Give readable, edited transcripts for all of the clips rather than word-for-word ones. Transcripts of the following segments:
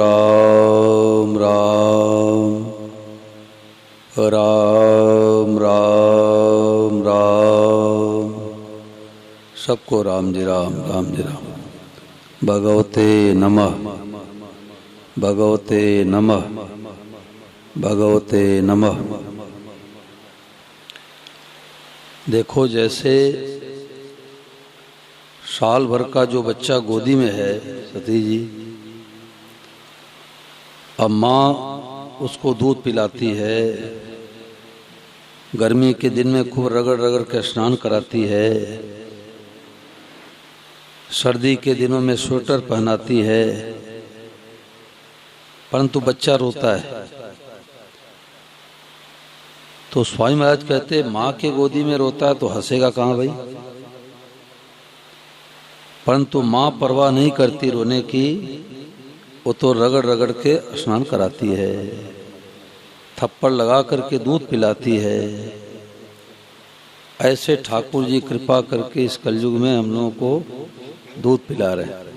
राम राम राम राम राम। सबको राम जी राम, राम जी राम। भगवते नमः, भगवते नमः, भगवते नमः। देखो, जैसे साल भर का जो बच्चा गोदी में है सती जी, अब माँ उसको दूध पिलाती है, गर्मी के दिन में खूब रगड़ रगड़ के स्नान कराती है, सर्दी के दिनों में स्वेटर पहनाती है, परंतु बच्चा रोता है तो स्वामी महाराज कहते माँ के गोदी में रोता है तो हंसेगा कहाँ भाई। परंतु माँ परवाह नहीं करती रोने की, वो तो रगड़ रगड़ के स्नान कराती है, थप्पड़ लगा करके दूध पिलाती है। ऐसे ठाकुर जी कृपा करके इस कलयुग में हम लोगों को दूध पिला रहे हैं।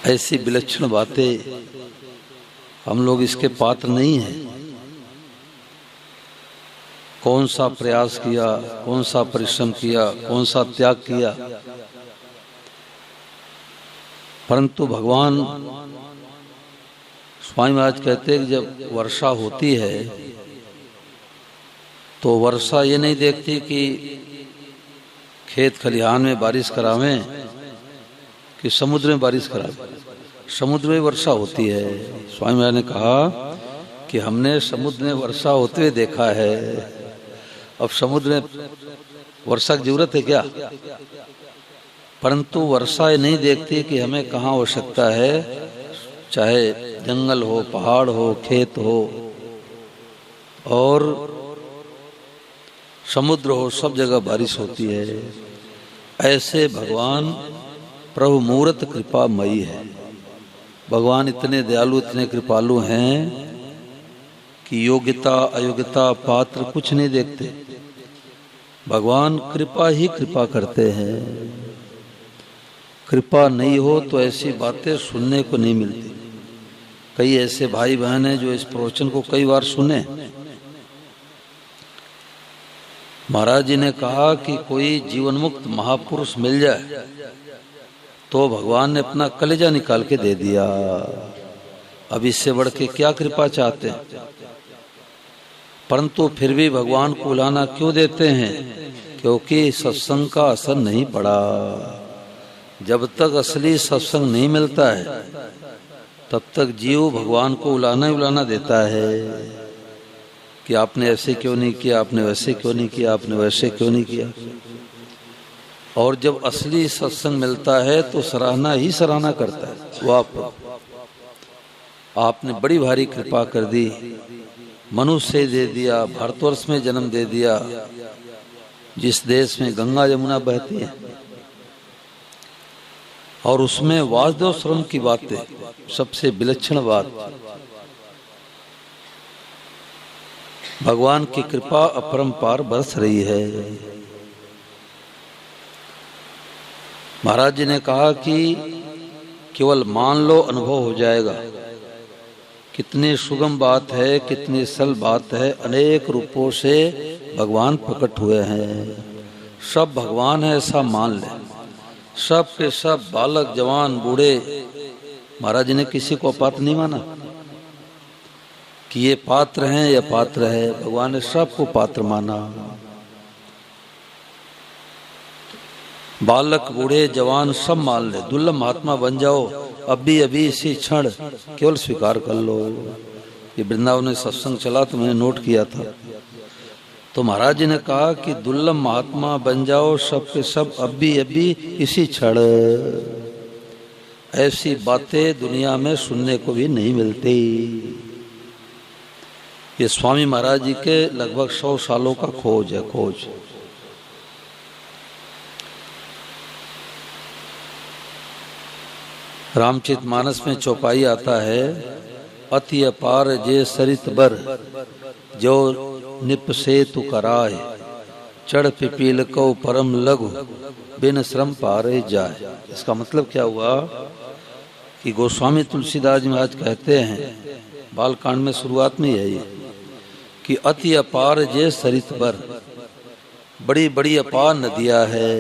ऐसी विलक्षण बातें, हम लोग इसके पात्र नहीं हैं। कौन सा प्रयास किया, कौन सा परिश्रम किया, कौन सा त्याग किया, परंतु भगवान स्वामी महाराज कहते हैं कि जब वर्षा होती है तो वर्षा ये नहीं देखती कि खेत खलिहान में बारिश करावें कि समुद्र में बारिश करावें, समुद्र में वर्षा होती है। स्वामी महाराज ने कहा कि हमने समुद्र में वर्षा होते हुए देखा है, अब समुद्र में वर्षा की जरूरत है क्या? परंतु वर्षा ये नहीं देखती कि हमें कहाँ आवश्यकता है, चाहे जंगल हो, पहाड़ हो, खेत हो और समुद्र हो, सब जगह बारिश होती है। ऐसे भगवान प्रभु मूर्त कृपामयी है। भगवान इतने दयालु, इतने कृपालु हैं कि योग्यता अयोग्यता पात्र कुछ नहीं देखते। भगवान कृपा ही कृपा करते हैं। कृपा नहीं हो तो ऐसी बातें सुनने को नहीं मिलती। कई ऐसे भाई बहन हैं जो इस प्रवचन को कई बार सुने। महाराज जी ने कहा कि कोई जीवन मुक्त महापुरुष मिल जाए तो भगवान ने अपना कलेजा निकाल के दे दिया। अब इससे बढ़ के क्या कृपा चाहते हैं? परंतु फिर भी भगवान को बुलाना क्यों देते हैं? क्योंकि सत्संग का असर नहीं पड़ा। जब तक असली सत्संग नहीं मिलता है तब तक जीव भगवान को बुलाना ही बुलाना देता है कि आपने ऐसे क्यों नहीं किया, आपने वैसे क्यों नहीं किया, आपने वैसे क्यों नहीं किया। और जब असली सत्संग मिलता है तो सराहना ही सराहना करता है। वाह, आपने बड़ी भारी कृपा कर दी, मनुष्य दे दिया, भारतवर्ष में जन्म दे दिया, जिस देश में गंगा यमुना बहती है और उसमें वासुदेव श्रम की बातें सबसे विलक्षण बात। भगवान की कृपा अपरंपार बरस रही है। महाराज जी ने कहा कि केवल मान लो, अनुभव हो जाएगा। कितनी सुगम बात है, कितनी सरल बात है। अनेक रूपों से भगवान प्रकट हुए हैं। सब भगवान है ऐसा मान ले। सब के सब, बालक जवान बूढ़े, महाराज जी ने किसी को अपात्र नहीं माना कि ये पात्र हैं या पात्र है। भगवान ने सबको पात्र माना। बालक बूढ़े जवान सब मान ले। दुर्लभ महात्मा बन जाओ, अभी अभी इसी क्षण केवल स्वीकार कर लो। ये वृंदावन में सत्संग चला तो मैंने नोट किया था। तो महाराज जी ने कहा कि दुर्लभ महात्मा बन जाओ सब के सब, अभी अभी इसी क्षण। ऐसी बातें दुनिया में सुनने को भी नहीं मिलती। ये स्वामी महाराज जी के लगभग 100 सालों का खोज है, खोज। रामचरितमानस में चौपाई आता है, अति अपार जे सरित बर जो निप से तु कराय, चढ़ पिपील को परम लघु बिन श्रम पारे जाए। इसका मतलब क्या हुआ कि गोस्वामी तुलसीदास जी महाराज कहते हैं बालकांड में शुरुआत में यही कि अति अपार जे सरित बर, बड़ी बड़ी अपार नदियां है,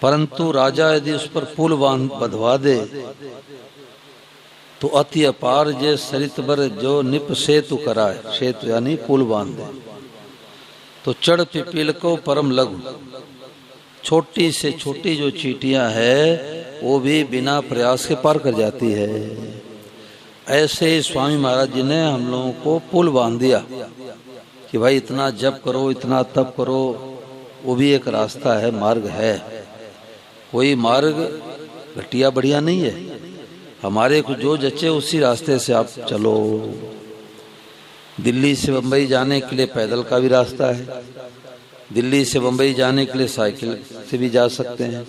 परंतु राजा यदि उस पर पुल बंधवा दे तो अति अपार जे सरित बर जो निप सेतु कराए, सेतु यानी पुल बांध दे, तो चढ़ पिपील को परम लघु, छोटी से छोटी जो चींटियां है वो भी बिना प्रयास के पार कर जाती है। ऐसे ही स्वामी महाराज जी ने हम लोगों को पुल बांध दिया कि भाई इतना जप करो, इतना तप करो, वो भी एक रास्ता है, मार्ग है। कोई मार्ग घटिया बढ़िया नहीं है, हमारे को जो जचे उसी रास्ते से आप चलो। दिल्ली से बम्बई जाने के लिए पैदल का भी रास्ता है, दिल्ली से बम्बई जाने के लिए साइकिल से भी जा सकते हैं,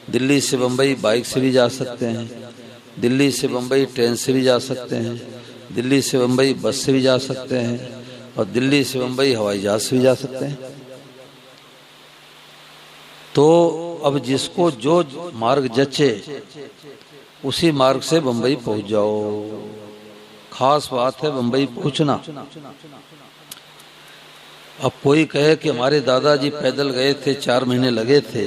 दिल्ली से बम्बई बाइक से भी जा सकते हैं, दिल्ली से बम्बई ट्रेन से भी जा सकते हैं, दिल्ली से बम्बई बस से भी जा सकते हैं, और दिल्ली से बम्बई हवाई जहाज से भी जा सकते हैं। तो अब जिसको जो मार्ग जचे उसी मार्ग से बम्बई पहुंच जाओ। खास बात है बम्बई पहुंचना। अब कोई कहे कि हमारे दादाजी पैदल गए थे, 4 महीने लगे थे,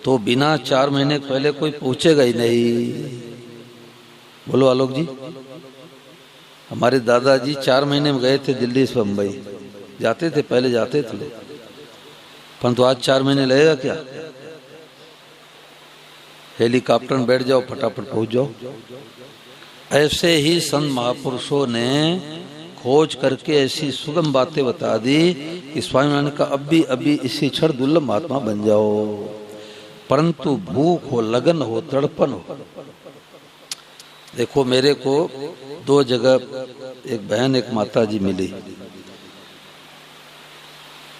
तो बिना 4 महीने पहले कोई पहुंचेगा ही नहीं। बोलो आलोक जी, हमारे दादाजी 4 महीने में गए थे दिल्ली से बम्बई, जाते थे, पहले जाते थे, परंतु आज 4 महीने लगेगा क्या? हेलीकॉप्टर में बैठ जाओ, फटाफट पहुंच जाओ। ऐसे ही संत महापुरुषों ने खोज करके ऐसी सुगम बातें बता दी कि स्वामी नारायण का अभी अभी इसी क्षण दुर्लभ महात्मा बन जाओ, परंतु भूख हो, लगन हो, तड़पन हो। देखो मेरे को 2 जगह एक बहन एक माता जी मिली।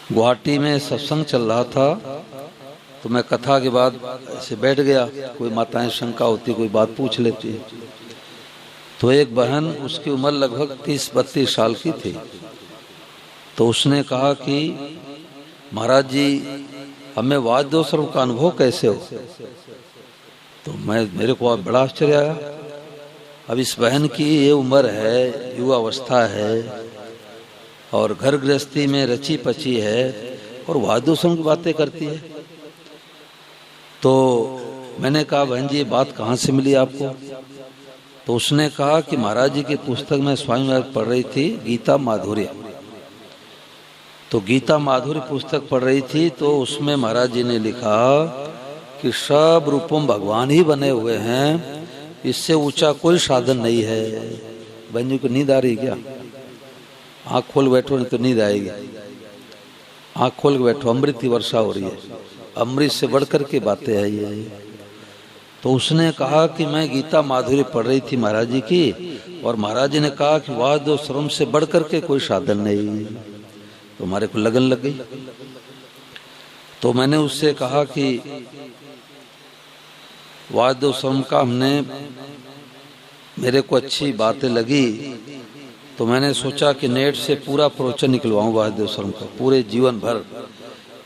गुवाहाटी में सत्संग चल रहा था तो मैं कथा के बाद ऐसे बैठ गया, कोई माताएं शंका होती, कोई बात पूछ लेती। तो एक बहन, उसकी उम्र लगभग 30-32 साल की थी, तो उसने कहा कि महाराज जी हमें वाद्य सर्व का अनुभव कैसे हो? तो मेरे को बड़ा आश्चर्य आया। अब इस बहन की ये उम्र है, युवा अवस्था है, और घर गृहस्थी में रची पची है, और वाद्य सर्व की बातें करती है। तो मैंने कहा बहन जी ये बात कहाँ से मिली आपको? तो उसने कहा कि महाराज जी की पुस्तक में स्वामी महाराज पढ़ रही थी, गीता माधुर्य। तो गीता माधुर्य पुस्तक पढ़ रही थी, तो उसमें महाराज जी ने लिखा कि सब रूपों भगवान ही बने हुए हैं, इससे ऊंचा कोई साधन नहीं है। बहन जी को नींद आ रही क्या? आँख खोल बैठो, नहीं तो नींद आएगी। आँख खोल के बैठो, अमृत की वर्षा हो रही है, अमृत से बढ़कर के बातें है ये। तो उसने कहा कि मैं गीता माधुर्य पढ़ रही थी महाराज जी की, और महाराज जी ने कहा कि वाद्य श्रम से बढ़कर के कोई साधन नहीं। तो हमारे को लगन लग गई। तो मैंने उससे कहा कि वाद्य श्रम का हमने, मेरे को अच्छी बातें लगी, तो मैंने सोचा कि नेट से पूरा प्रवचन निकलवाऊं वाद्य श्रम का, पूरे जीवन भर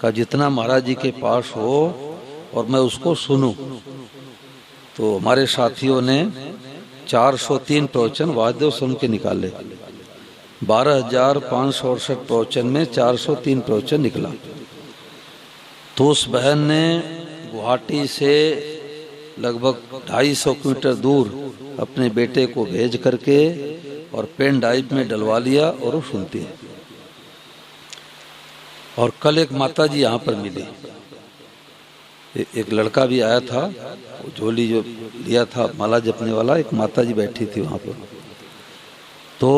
का जितना महाराज जी के पास हो, और मैं उसको सुनूं। तो हमारे साथियों ने 403 प्रवचन वाद्य श्रम के निकाले। 12,568 प्रवचन में 403 प्रवचन निकला। तो उस बहन ने गुवाहाटी से लगभग 250 किलोमीटर दूर अपने बेटे को भेज करके और पेन ड्राइव में डलवा लिया, और वो सुनती है। और कल एक माता जी यहाँ पर मिली, एक लड़का भी आया था, झोली जो लिया था माला जपने वाला, एक माता जी बैठी थी वहाँ पर। तो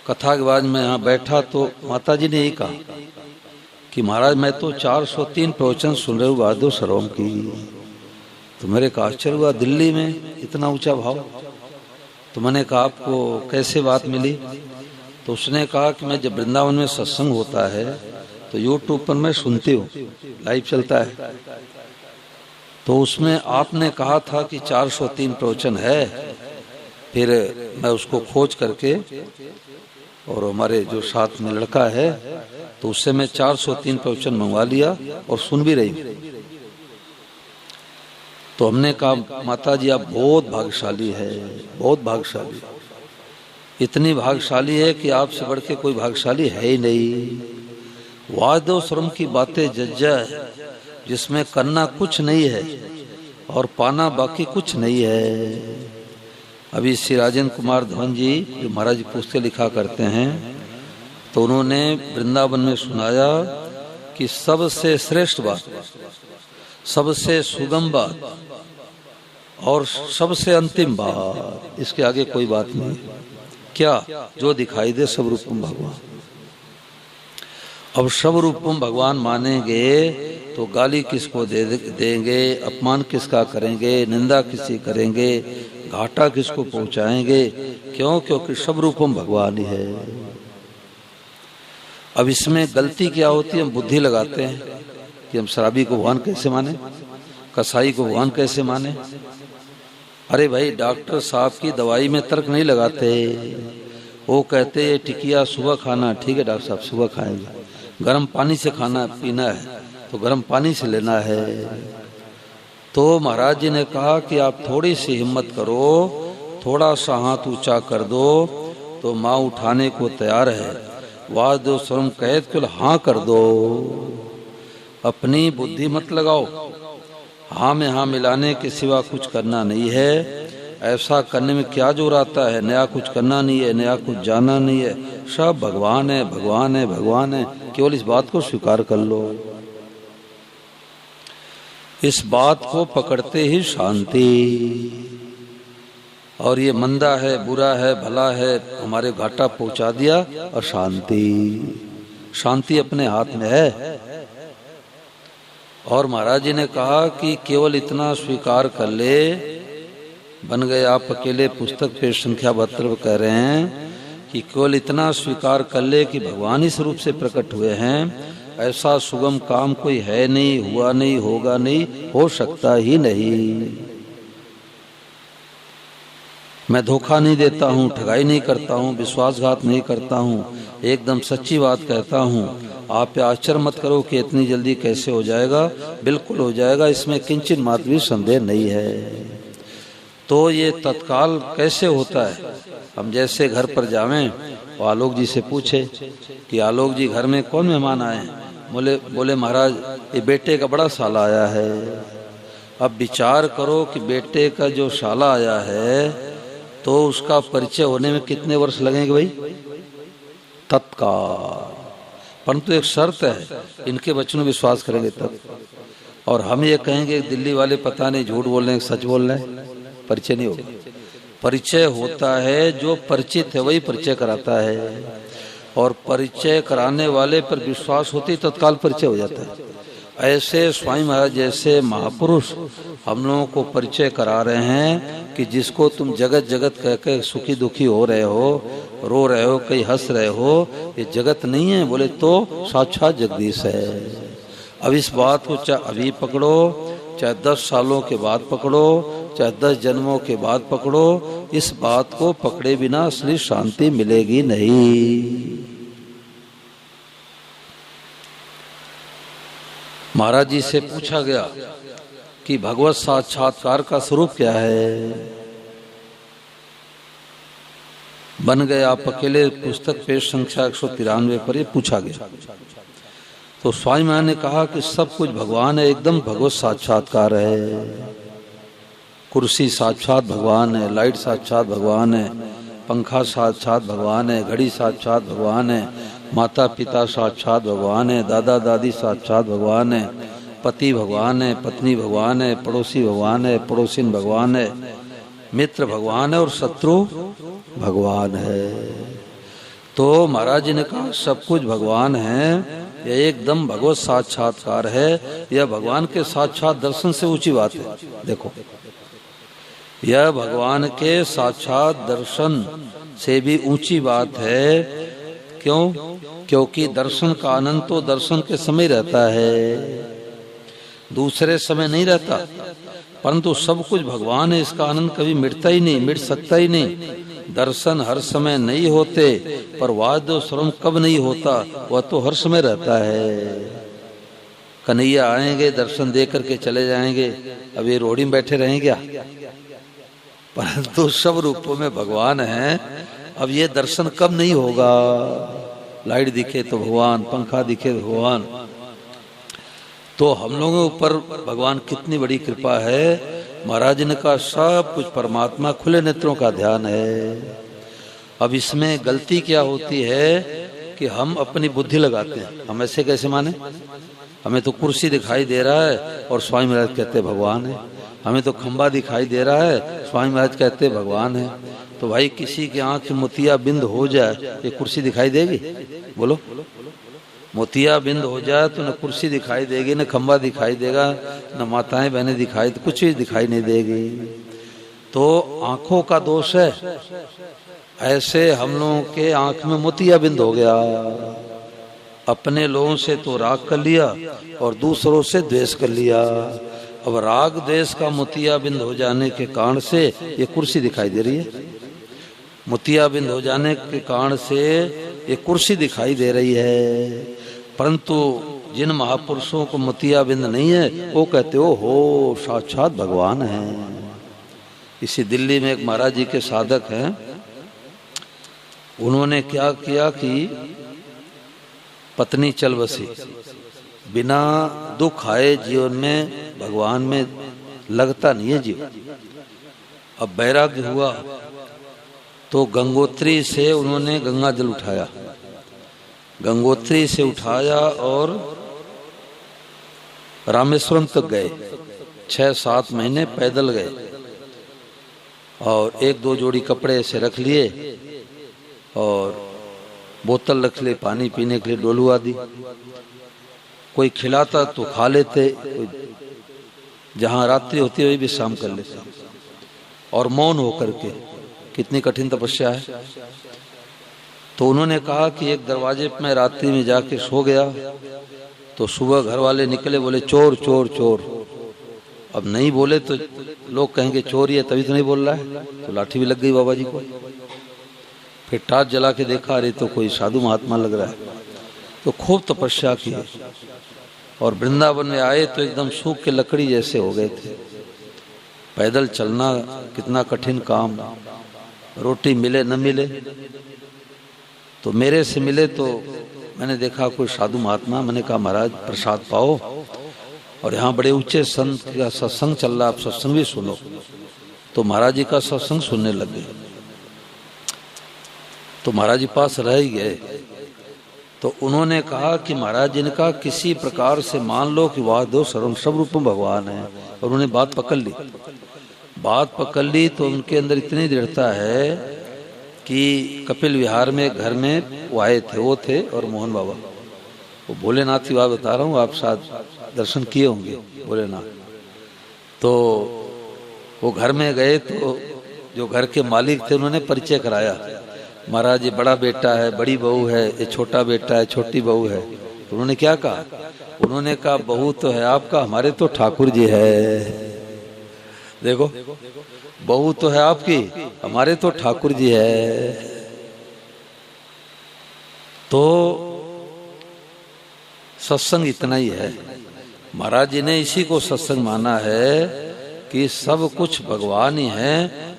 कथा के बाद मैं यहाँ बैठा तो माता जी ने यही कहा कि महाराज मैं तो 403 प्रवचन सुन रहे हूँ वाद्य सर्वम की। तो मेरे का आश्चर्य हुआ, दिल्ली में इतना ऊंचा भाव। तो मैंने कहा आपको कैसे बात मिली? तो उसने कहा कि मैं जब वृंदावन में सत्संग होता है तो यूट्यूब पर मैं सुनती हूँ, लाइव चलता है, तो उसमें आपने कहा था कि 403 प्रवचन है। फिर मैं उसको खोज करके और हमारे जो साथ में लड़का है तो उससे मैं 403 प्रवचन मंगवा लिया और सुन भी रही। तो हमने कहा माता जी आप बहुत भाग्यशाली है, बहुत भाग्यशाली, इतनी भाग्यशाली है कि आपसे बढ़ के कोई भाग्यशाली है ही नहीं। वादो श्रम की बातें जज्जा है जिसमें करना कुछ नहीं है और पाना बाकी कुछ नहीं है। अभी श्री राजेंद्र कुमार धवन जी जो महाराज जी पुस्तकें लिखा करते हैं तो उन्होंने वृंदावन में सुनाया कि सबसे श्रेष्ठ बात, सबसे सुगम बात और सबसे अंतिम बात, इसके आगे कोई बात नहीं। क्या? जो दिखाई दे सब रूपम भगवान। अब सब रूपम भगवान मानेंगे तो गाली किसको देंगे, अपमान किसका करेंगे, निंदा किसी करेंगे, घाटा किसको पहुंचाएंगे? क्यों? क्योंकि सब रूपम भगवान ही है। अब इसमें गलती क्या होती है? हम बुद्धि लगाते हैं कि हम शराबी को भगवान कैसे माने, कसाई को भगवान कैसे माने। अरे भाई डॉक्टर साहब की दवाई में तर्क नहीं लगाते, वो कहते हैं टिकिया सुबह खाना, ठीक है डॉक्टर साहब सुबह खाएंगे। गर्म पानी से खाना पीना है तो गर्म पानी से लेना है। तो महाराज जी ने कहा कि आप थोड़ी सी हिम्मत करो, थोड़ा सा हाथ ऊंचा कर दो तो माँ उठाने को तैयार है। वाद दो स्वरम कहत कुल हाँ कर दो, अपनी बुद्धि मत लगाओ, हाँ में हाँ मिलाने के सिवा कुछ करना नहीं है। ऐसा करने में क्या जोर आता है? नया कुछ करना नहीं है, नया कुछ जाना नहीं है, सब भगवान है भगवान है भगवान है। केवल इस बात को स्वीकार कर लो, इस बात को पकड़ते ही शांति। और ये मंदा है, बुरा है, भला है, हमारे घाटा पहुंचा दिया और शांति, शांति अपने हाथ में है। और महाराज जी ने कहा कि केवल इतना स्वीकार कर ले, बन गए आप अकेले। पुस्तक पे संख्या 72 कह रहे हैं कि केवल इतना स्वीकार कर ले कि भगवान इस रूप से प्रकट हुए हैं। ऐसा सुगम काम कोई है नहीं, हुआ नहीं, होगा नहीं, हो सकता ही नहीं। मैं धोखा नहीं देता हूँ, ठगाई नहीं करता हूँ, विश्वासघात नहीं करता हूँ, एकदम सच्ची बात कहता हूँ। आप आश्चर्य मत करो कि इतनी जल्दी कैसे हो जाएगा, बिल्कुल हो जाएगा, इसमें किंचित मात्र भी संदेह नहीं है। तो ये तत्काल कैसे होता है? हम जैसे घर पर जावें और आलोक जी से पूछे कि आलोक जी घर में कौन मेहमान आए? बोले महाराज ये बेटे का बड़ा साला आया है। अब विचार करो कि बेटे का जो साला आया है तो उसका परिचय होने में कितने वर्ष लगेंगे भाई? तत्काल। परंतु एक शर्त है, इनके बच्चों में विश्वास करेंगे तब। और हम ये कहेंगे दिल्ली वाले पता नहीं झूठ बोल रहे हैं सच बोल रहे हैं, परिचय नहीं होगा। परिचय होता है जो परिचित है वही परिचय कराता है, और परिचय कराने वाले पर विश्वास होती तत्काल परिचय हो जाता है। ऐसे स्वामी महाराज जैसे महापुरुष हम लोगों को परिचय करा रहे हैं कि जिसको तुम जगत जगत कह के सुखी दुखी हो रहे हो, रो रहे हो, कहीं हंस रहे हो, ये जगत नहीं है। बोले तो साक्षात जगदीश है। अब इस बात को चाहे अभी पकड़ो, चाहे 10 सालों के बाद पकड़ो, चाहे 10 जन्मों के बाद पकड़ो, इस बात को पकड़े बिना असली शांति मिलेगी नहीं। महाराज जी से पूछा गया कि भगवत साक्षात्कार का स्वरूप क्या है? बन गए आप अकेले पुस्तक पेज संख्या 193 पर ये पूछा गया। तो स्वामी महाराज ने कहा कि सब कुछ भगवान है, एकदम भगवत साक्षात्कार है। कुर्सी साक्षात भगवान है, लाइट साक्षात भगवान है, पंखा साक्षात भगवान है, घड़ी साक्षात भगवान है, माता पिता साक्षात भगवान है, दादा दादी साक्षात भगवान है, पति भगवान है, पत्नी भगवान है, पड़ोसी भगवान है, पड़ोसिन भगवान है, मित्र भगवान है और शत्रु भगवान है। तो महाराज जी ने कहा सब कुछ भगवान है, यह एकदम भगवत साक्षात्कार है। यह भगवान के साक्षात दर्शन से ऊंची बात है। देखो, यह भगवान के साक्षात दर्शन से भी ऊंची बात है। क्यों? क्योंकि दर्शन का आनंद तो दर्शन के समय रहता है, दूसरे समय नहीं रहता। परंतु सब कुछ भगवान है, इसका आनंद कभी मिटता ही नहीं, मिट सकता ही नहीं। दर्शन हर समय नहीं होते, पर वाद्य श्रवण कब नहीं होता, वह तो हर समय रहता है। कन्हैया आएंगे, दर्शन दे करके चले जाएंगे, अब ये रोड़ी में बैठे रहेंगे क्या? परंतु सब रूपों में भगवान है। अब ये दर्शन कब नहीं होगा? लाइट दिखे तो भगवान, पंखा दिखे तो भगवान। तो हम लोगों के ऊपर भगवान कितनी बड़ी कृपा है। महाराज ने कहा सब कुछ परमात्मा, खुले नेत्रों का ध्यान है। अब इसमें गलती क्या होती है कि हम अपनी बुद्धि लगाते हैं। हम ऐसे कैसे माने? हमें तो कुर्सी दिखाई दे रहा है और स्वामी महाराज कहते भगवान है। हमें तो खंबा दिखाई दे रहा है, स्वामी महाराज कहते भगवान है। तो भाई किसी की आंख में मोतिया बिंद हो जाए, ये कुर्सी दिखाई देगी? बोलो, मोतिया बिंद हो जाए तो न कुर्सी दिखाई देगी, न खंबा दिखाई देगा, न माताएं बहनें दिखाई, तो कुछ भी दिखाई नहीं देगी। तो आंखों का दोष है। ऐसे हम लोगों के आंख में मोतिया बिंद हो गया। अपने लोगों से तो राग कर लिया और दूसरों से द्वेष कर लिया। अब राग द्वेष का मोतिया बिंद हो जाने के कारण से ये कुर्सी दिखाई दे रही है। मोतिया बिंद हो जाने के कारण से ये कुर्सी दिखाई दे रही है। परंतु जिन महापुरुषों को मोतिया बिंद नहीं है, वो कहते हो साक्षात भगवान है। इसी दिल्ली में एक महाराज जी के साधक हैं। उन्होंने क्या किया कि पत्नी चल बसी, बिना दुख आए जीवन में भगवान में लगता नहीं है जीव। अब वैराग्य हुआ तो गंगोत्री से उन्होंने गंगा जल उठाया, गंगोत्री से उठाया और रामेश्वरम तक गए। 6-7 महीने पैदल गए और 1-2 जोड़ी कपड़े ऐसे रख लिए और बोतल रख ले पानी पीने के लिए, डोलुआ दी। कोई खिलाता तो खा लेते, जहां रात्रि होती है वही विश्राम कर लेते और मौन होकर के। कितनी कठिन तपस्या है। तो उन्होंने कहा कि एक दरवाजे पे मैं रात्रि में जाके सो गया तो सुबह घर वाले निकले, बोले चोर चोर चोर। अब नहीं बोले तो लोग कहेंगे चोर ही है तभी तो नहीं बोल रहा है, तो लाठी भी लग गई बाबा जी को। फिर टार्च जला के देखा, अरे तो कोई साधु महात्मा लग रहा है। तो खूब तपस्या की और वृंदावन में आए तो एकदम सूख के लकड़ी जैसे हो गए थे। पैदल चलना कितना कठिन काम। रोटी मिले न मिले, तो मेरे से मिले तो मैंने देखा कोई साधु महात्मा। मैंने कहा महाराज प्रसाद पाओ, और यहाँ बड़े ऊंचे संत का सत्संग चल रहा, आप सत्संग भी सुनो। तो महाराज जी का सत्संग सुनने लग गए। तो महाराज जी पास रह ही गए। तो उन्होंने कहा कि महाराज जी ने कहा किसी प्रकार से मान लो कि वाह दो सर्वम सब रूप में भगवान है। और उन्होंने बात पकड़ ली। बात पकड़ ली तो उनके अंदर इतनी दृढ़ता है कि कपिल विहार में घर में वो आए थे, वो थे और मोहन बाबा। वो भोलेनाथ की बात बता रहा हूँ, आप साथ दर्शन किए होंगे भोलेनाथ। तो वो घर में गए तो जो घर के मालिक थे उन्होंने परिचय कराया। महाराज ये बड़ा बेटा है, बड़ी बहू है, ये छोटा बेटा है, छोटी बहू है। तो उन्होंने क्या कहा? उन्होंने कहा बहू तो है आपका, हमारे तो ठाकुर जी है। देखो, बहू तो है आपकी, हमारे तो ठाकुर जी है। तो सत्संग इतना ही है। महाराज जी ने इसी को सत्संग माना है कि सब कुछ भगवान ही है,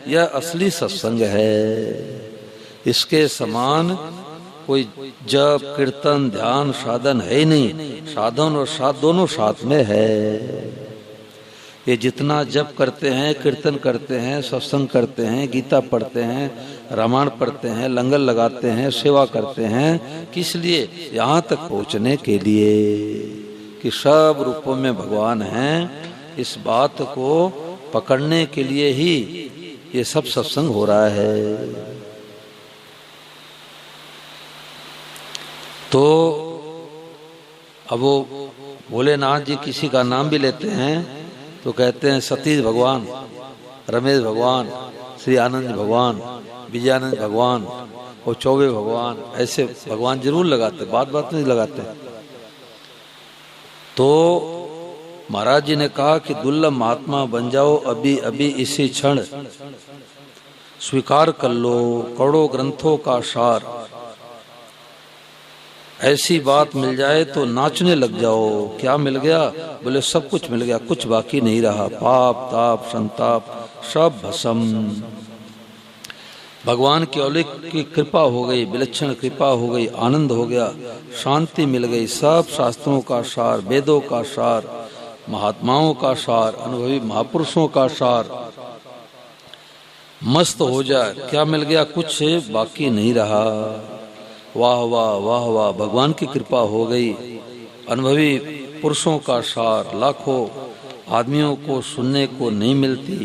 यह असली सत्संग है। इसके समान कोई जप कीर्तन ध्यान साधन है ही नहीं। साधन और साध दोनों साथ में है। ये जितना जप करते हैं, कीर्तन करते हैं, सत्संग करते हैं, गीता पढ़ते हैं, रामायण पढ़ते हैं, लंगर लगाते हैं, सेवा करते हैं, किस लिए? यहाँ तक पहुँचने के लिए कि सब रूपों में भगवान हैं। इस बात को पकड़ने के लिए ही ये सब सत्संग हो रहा है। तो अब वो भोलेनाथ जी किसी का नाम भी लेते हैं तो कहते हैं सतीश भगवान, रमेश भगवान, श्री आनंद भगवान, विजयानंद भगवान और चौबे भगवान, ऐसे भगवान जरूर लगाते, बात बात नहीं लगाते। तो महाराज जी ने कहा कि दुर्लभ महात्मा बन जाओ अभी अभी इसी क्षण। स्वीकार कर लो करोड़ों ग्रंथों का सार। ऐसी बात मिल जाए तो नाचने लग जाओ। क्या मिल गया? बोले सब कुछ मिल गया, कुछ बाकी नहीं रहा। पाप ताप संताप सब भस्म। भगवान की अलौकिक कृपा हो गई, विलक्षण कृपा हो गई, आनंद हो गया, शांति मिल गई। सब शास्त्रों का सार, वेदों का सार, महात्माओं का सार, अनुभवी महापुरुषों का सार मस्त हो जाए। क्या मिल गया? कुछ बाकी नहीं रहा। वाह वाह वाह वाह, भगवान की कृपा हो गई। अनुभवी पुरुषों का सार लाखों आदमियों को सुनने को नहीं मिलती,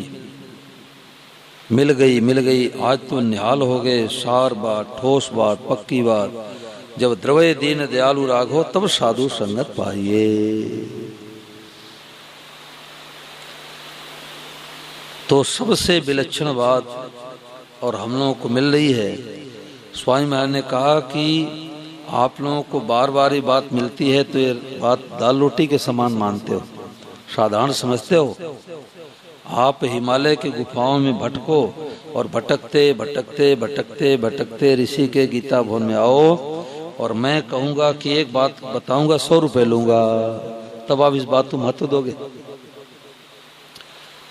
मिल गई मिल गई। आज तो निहाल हो गए। सार बात, ठोस बात, पक्की बात। जब द्रवय दीन दयालु राघो तब साधु संगत पाइए। तो सबसे विलक्षण बात और हम लोगों को मिल रही है। स्वामी महाराज ने कहा कि आप लोगों को बार बार ये बात मिलती है तो ये बात दाल रोटी के समान मानते हो, साधारण समझते हो। आप हिमालय की गुफाओं में भटको और भटकते भटकते भटकते भटकते ऋषि के गीता भवन में आओ और मैं कहूँगा कि एक बात बताऊंगा, 100 रुपए लूंगा, तब आप इस बात को महत्व दोगे?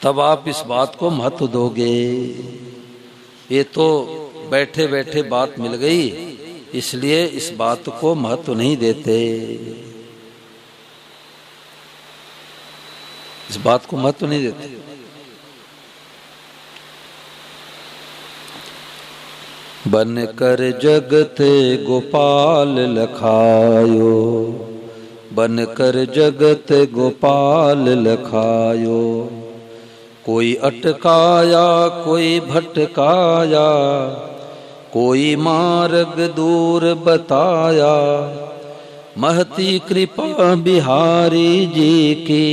तब आप इस बात को महत्व दोगे? ये तो बैठे बैठे बात मिल गई, इसलिए इस बात को महत्व नहीं देते। इस बात को महत्व नहीं देते। बन कर जगत गोपाल लखायो, बन कर जगत गोपाल लखायो। कोई अटकाया कोई भटकाया, कोई मार्ग दूर बताया। महती कृपा बिहारी जी की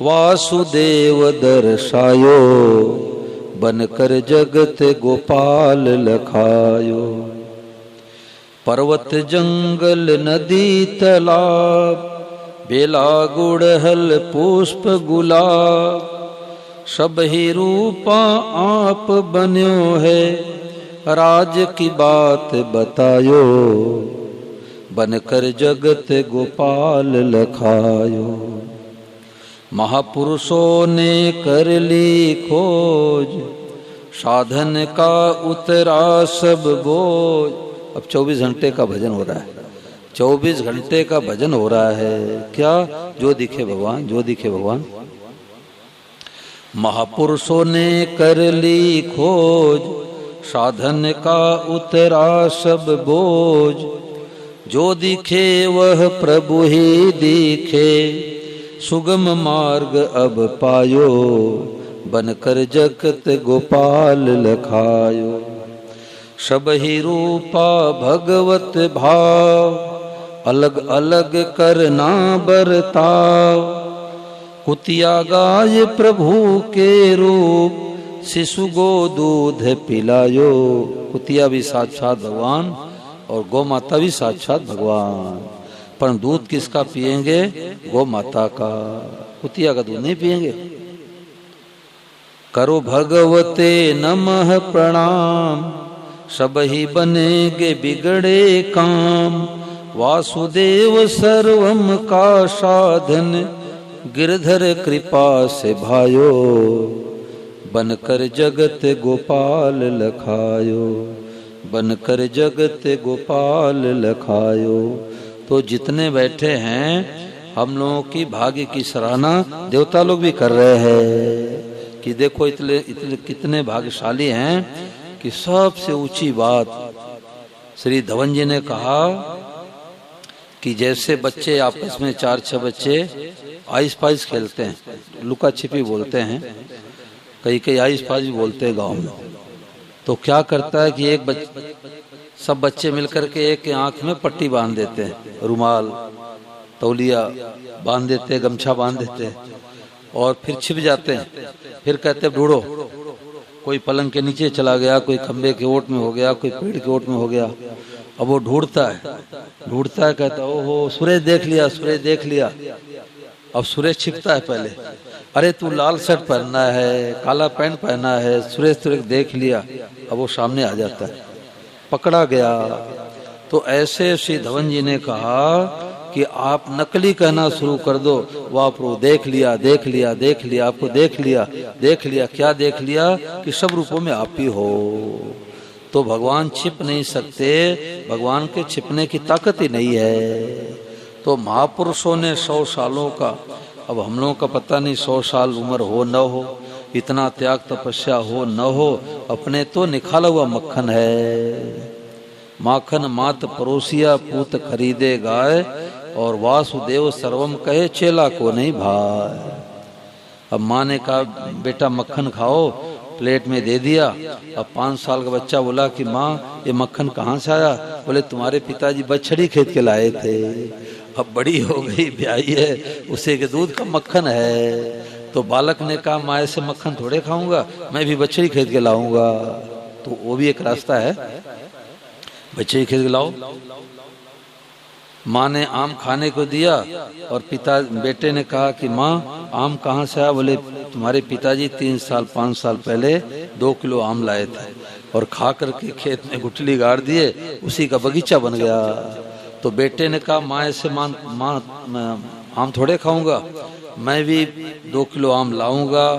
वासुदेव दर्शायो। बनकर जगत गोपाल लखायो। पर्वत जंगल नदी तालाब, बेला गुड़हल पुष्प गुलाब। सब ही रूपा आप बन्यो है, राज की बात बतायो। बनकर जगत गोपाल लखायो। महापुरुषों ने कर ली खोज, साधन का उतरा सब बोझ। अब 24 घंटे का भजन हो रहा है, 24 घंटे का भजन हो रहा है। क्या? जो दिखे भगवान, जो दिखे भगवान। महापुरुषों ने कर ली खोज, साधन का उतरा सब बोझ। जो दिखे वह प्रभु ही दिखे, सुगम मार्ग अब पायो। बनकर जगत गोपाल लखायो। सब ही रूपा भगवत भाव, अलग अलग करना बरताव। कुतिया गाय प्रभु के रूप, शिशु गो दूध पिलायो। कुतिया भी साक्षात भगवान और गौ माता भी साक्षात भगवान, पर दूध किसका पिएंगे? गौ माता का। कुतिया का दूध नहीं पिएंगे। करो भगवते नमः प्रणाम, सब ही बनेगे बिगड़े काम। वासुदेव सर्वम का साधन, गिरधर कृपा से भायो। बनकर जगत गोपाल लखायो, बनकर जगत गोपाल लखायो। तो जितने बैठे हैं हम लोगों की भाग्य की सराहना देवता लोग भी कर रहे हैं कि देखो इतने इतने कितने भाग्यशाली हैं कि सबसे ऊंची बात श्री धवन जी ने कहा कि जैसे बच्चे आपस में 4-6 बच्चे आइस पाइस खेलते हैं, लुका छिपी बोलते हैं, कई कई आइस पाइस भी बोलते हैं गाँव में। तो क्या करता है कि सब बच्चे मिलकर के एक आंख में पट्टी बांध देते हैं, रुमाल तौलिया बांध देते हैं, गमछा बांध देते हैं और फिर छिप जाते हैं। फिर कहते हैं ढूंढो, कोई पलंग के नीचे चला गया, कोई खंबे के ओट में हो गया, कोई पेड़ के ओट में हो गया। अब वो ढूंढता है, कहता ओहो सूरज देख लिया, सूरज देख लिया। अब सूरज छिपता है पहले, अरे तू लाल शर्ट पहनना है, काला पैंट पहना है, सुरेश तुरेश देख लिया, अब वो सामने आ जाता है, पकड़ा गया। तो ऐसे श्री धवन जी ने कहा कि आप नकली कहना शुरू कर दो, वाह प्रभु देख लिया देख लिया देख लिया, आपको देख लिया देख लिया, क्या देख लिया कि सब रूपों में आप ही हो। तो भगवान छिप नहीं सकते, भगवान के छिपने की ताकत ही नहीं है। तो महापुरुषों ने 100 सालों का, अब हम लोगों का पता नहीं 100 साल उम्र हो न हो, इतना त्याग तपस्या हो न हो, अपने तो निखाला हुआ मक्खन है। माखन मात परोसिया पूत खरीदे गाय, और वासुदेव सर्वम कहे चेला को नहीं भाई। अब माँ ने कहा बेटा मक्खन खाओ, प्लेट में दे दिया। अब 5 साल का बच्चा बोला कि माँ ये मक्खन कहाँ से आया? बोले तुम्हारे पिताजी बछड़ी खरीद के लाए थे, अब बड़ी हो गई ब्याही है, उसे के दूध का मक्खन है। तो बालक ने कहा माँ ऐसे मक्खन थोड़े खाऊंगा, मैं भी बछड़ी खरीद के लाऊंगा। तो वो भी एक रास्ता है, बछड़ी खरीद के लाओ। माँ ने आम खाने को दिया और बेटे ने कहा कि माँ आम कहाँ से आया? बोले तुम्हारे पिताजी 3 साल 5 साल पहले 2 किलो आम लाए थे और खा करके खेत में गुठली गाड़ दिए, उसी का बगीचा बन गया। तो बेटे ने कहा माँ ऐसे माँ आम थोड़े खाऊंगा, मैं भी 2 किलो आम लाऊंगा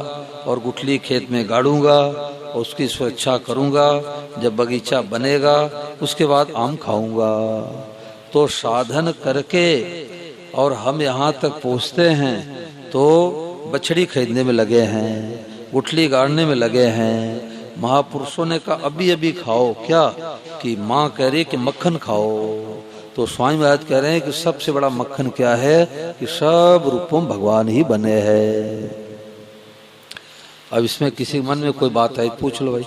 और गुठली खेत में गाड़ूंगा और उसकी सुरक्षा करूंगा, जब बगीचा बनेगा उसके बाद आम खाऊंगा। तो साधन करके और हम यहाँ तक पहुँचते हैं तो बछड़ी खरीदने में लगे हैं, गुठली गाड़ने में लगे हैं। महापुरुषों ने कहा अभी अभी खाओ, क्या कि माँ कह रही कि मक्खन खाओ। तो स्वामी महाराज कह रहे हैं कि सबसे बड़ा मक्खन क्या है कि सब रूपों भगवान ही बने हैं। अब इसमें किसी मन में कोई बात आई पूछ लो भाई,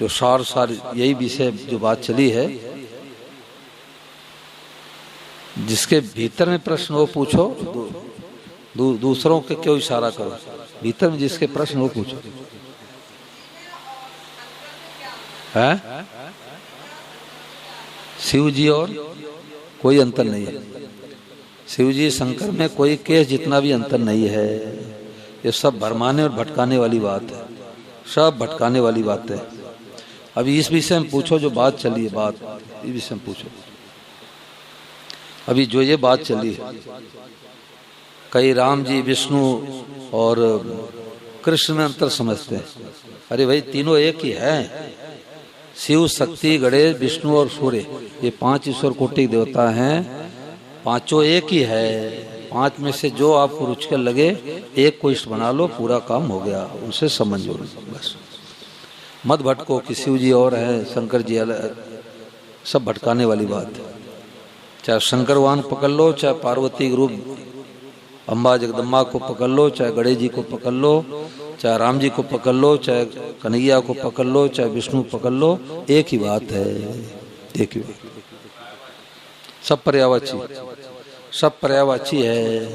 जो सार यही विषय जो बात चली है, जिसके भीतर में प्रश्न वो पूछो, दूसरों के क्यों इशारा करो, भीतर में जिसके प्रश्न वो पूछो। है शिव जी और कोई अंतर नहीं है, शिव जी शंकर में कोई केस जितना भी अंतर नहीं है। ये सब भरमाने और भटकाने वाली बात है, सब भटकाने वाली बात है। अभी इस विषय में पूछो जो बात चली है, बात इस विषय में पूछो। अभी जो ये बात चली है, कई राम जी विष्णु और कृष्ण में अंतर समझते हैं। अरे भाई तीनों एक ही है, शिव शक्ति गणेश विष्णु और सूर्य, ये 5 ईश्वर कोटि देवता हैं, पांचों एक ही है। 5 में से जो आपको रुचिकर लगे एक को इष्ट बना लो, पूरा काम हो गया, उनसे समझ लो बस। मत भटको कि शिव जी और है शंकर जी अलग, सब भटकाने वाली बात है। चाहे शंकर भगवान पकड़ लो, चाहे पार्वती के रूप अम्बा जगदम्बा को पकड़ लो, चाहे गणेश जी को पकड़ लो, चाहे राम जी को पकड़ लो, चाहे कन्हैया को पकड़ लो, चाहे विष्णु पकड़ लो, एक ही बात है, एक ही बात। सब पर्यायवाची, सब पर्यायवाची है।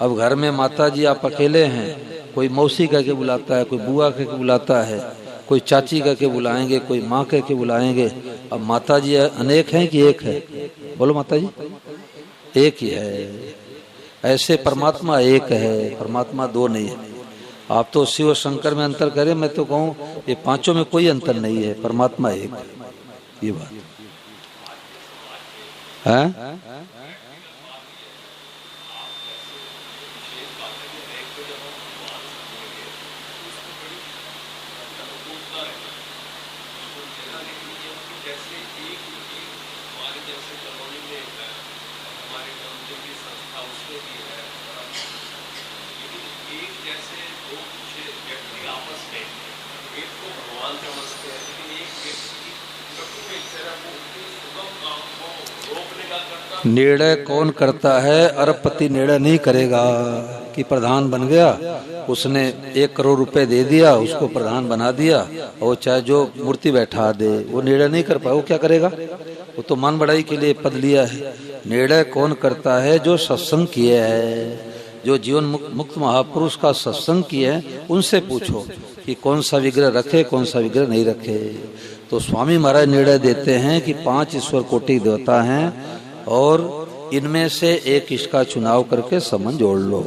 अब घर में माता जी आप अकेले हैं, कोई मौसी कह के बुलाता है, कोई बुआ कह के बुलाता है, कोई चाची कह के बुलाएंगे, कोई माँ कह के बुलाएंगे। अब माता जी अनेक हैं कि एक है? बोलो माता जी एक ही है। ऐसे परमात्मा एक है, परमात्मा 2 नहीं है। आप तो शिव और शंकर में अंतर करें, मैं तो कहूँ ये पांचों में कोई अंतर नहीं है, परमात्मा एक है, ये बात है। निर्णय कौन करता है? अरबपति निर्णय नहीं करेगा कि प्रधान बन गया, उसने 1 करोड़ रुपए दे दिया, उसको प्रधान बना दिया, और चाहे जो मूर्ति बैठा दे, वो निर्णय नहीं कर पाए। वो क्या करेगा? वो तो मान बढ़ाई के लिए पद लिया है। निर्णय कौन करता है? जो सत्संग किए हैं, जो जीवन मुक्त महापुरुष का सत्संग किए हैं, उनसे पूछो कि कौन सा विग्रह रखे, कौन सा विग्रह नहीं रखे। तो स्वामी महाराज निर्णय देते हैं कि 5 ईश्वर कोटि देवता हैं और इनमें से एक इसका चुनाव करके संबंध जोड़ लो।